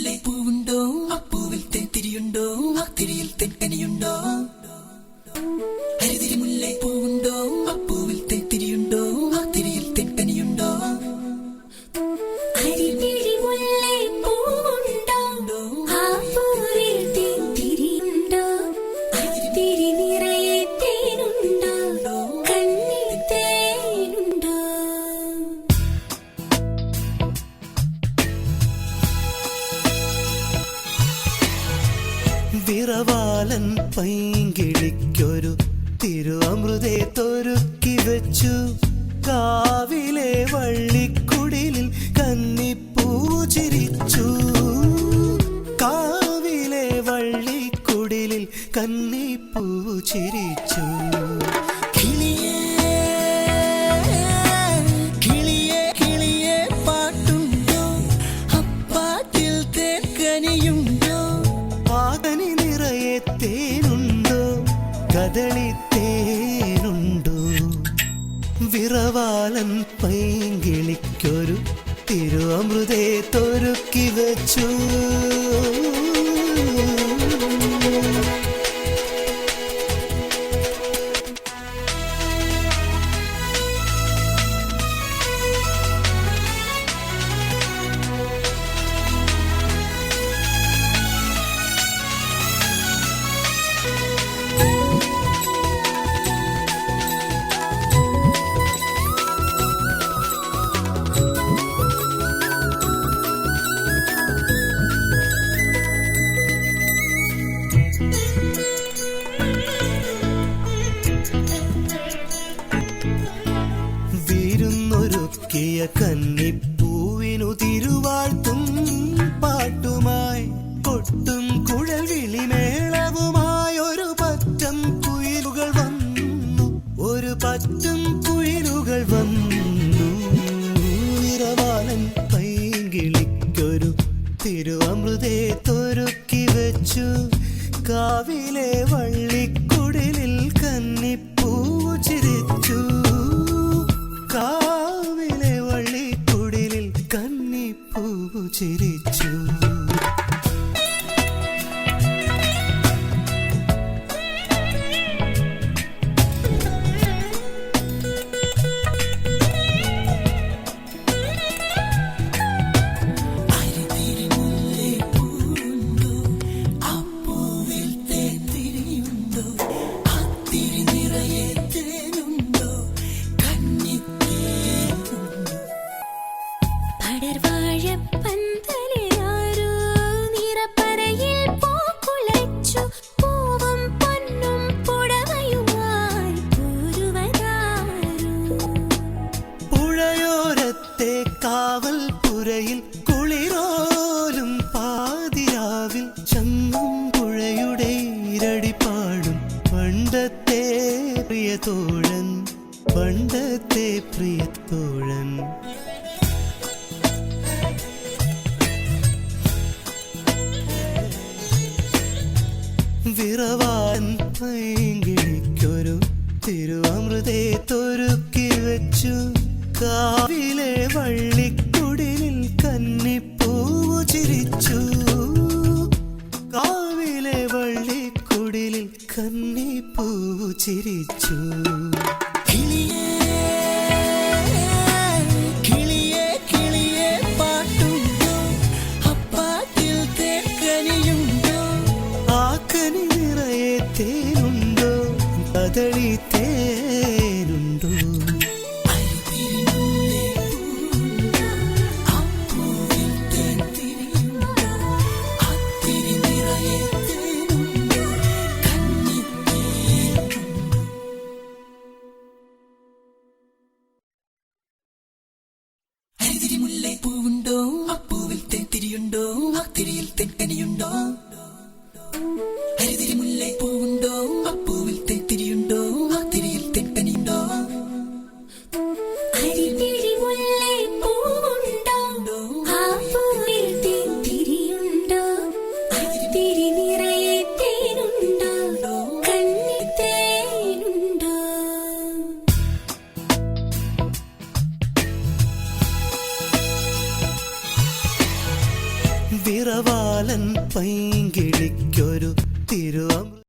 മുല്ലേ പൂവുണ്ടോ, അപ്പൂവിൽ തേത്തിരിയുണ്ടോ, ആ തിരിയിൽ തെക്കനിയുണ്ടോ? ഹരിതിരി മുല്ലേ പൂവുണ്ടോ, അപ്പൂവിൽ തേത്തിരിയുണ്ടോ, ആ തിരിയിൽ തെക്കനിയുണ്ടോ? ഹരിതിരി മുല്ലേ പൂവുണ്ടോ, അപ്പൂവിൽ തേത്തിരിയുണ്ടോ, ആ തിരി നിറയെ തേനുണ്ടോ, കണ്ണിൽ തേനുണ്ടോ? വിറവാലൻ പൈങ്കിളിക്കൊരു തിരുഅമൃതേ തൊരുക്കി വെച്ചു. കാവിലെ വള്ളിക്കുടിലിൽ കന്നിപ്പൂ ചിരിച്ചു. കാവിലെ വള്ളിക്കുടിലിൽ കന്നിപ്പൂ ചിരിച്ചു. കദളിത്തേനുണ്ടോ? വിറവാലൻ പൈങ്കിളിക്കൊരു തിരുഅമൃതേ തൊരുക്കി വെച്ചു. വിരുന്നൊരുക്കിയ കന്നിപ്പൂവിനു തിരുവാഴ്ത്തും പാട്ടുമായി കൊട്ടും കുഴൽ വിളിമേളവുമായി ഒരു പറ്റം കുയിലുകൾ വന്നു. ഒരു പറ്റം കുയിലുകൾ വന്നു. വിറവാലൻ പൈങ്കിളിക്കൊരു തിരുഅമൃതേ തൊരുക്കി വെച്ചു. കാവിലെ വള്ളിക്കുടിലിൽ കന്നിപ്പൂ ചിരിച്ചു. കാവിലെ വള്ളിക്കുടിലിൽ കന്നിപ്പൂ ചിരിച്ചു. പടർവാഴപ്പന്തലിലാരോ നിറപ്പറയിൽ പൂക്കുലച്ചു. പൂവും പൊന്നും പുടവയുമായി പോരുവതാരോ? പുഴയോരത്തെ കാവൽ പുരയിൽ കുളിരോലും പാതിരാവിൽ ചങ്ങും പുഴയുടെ ഇരടിപ്പാടും പണ്ടത്തെ പ്രിയതോഴൻ, പണ്ടത്തെ പ്രിയതോഴൻ. വിറവാൻ പൈങ്കിളിക്കൊരു തിരുഅമൃതേ തൊരുക്കി വെച്ചു. കാവിലെ വള്ളിക്കുടിലിൽ കന്നിപ്പൂ ചിരിച്ചു. കാവിലെ വള്ളിക്കുടിലിൽ കന്നിപ്പൂ ചിരിച്ചു. തേനുണ്ടോ? കദളിത്തേനുണ്ടോ? ഹരിതിരി മുല്ലേ പൂവുണ്ടോ, അപ്പൂവിൽ തേത്തിരിയുണ്ടോ, ആ തിരിയിൽ തെക്കനിയുണ്ടോ? ഹരിതിരി മുല്ലേ പൂവുണ്ടോ, അപ്പൂവിൽ തേത്തിരിയുണ്ടോ, ആ തിരിയിൽ തെക്കനിയുണ്ടോ? ഹരിതിരി മുല്ലേ പൂവുണ്ടോ, അപ്പൂവിൽ തേത്തിരിയുണ്ടോ, ആ തിരി നിറയെ തേനുണ്ടോ, കണ്ണിൽ തേനുണ്ടോ? വിറവാലൻ പൈങ്കിളിക്കൊരു തിരുവമൃത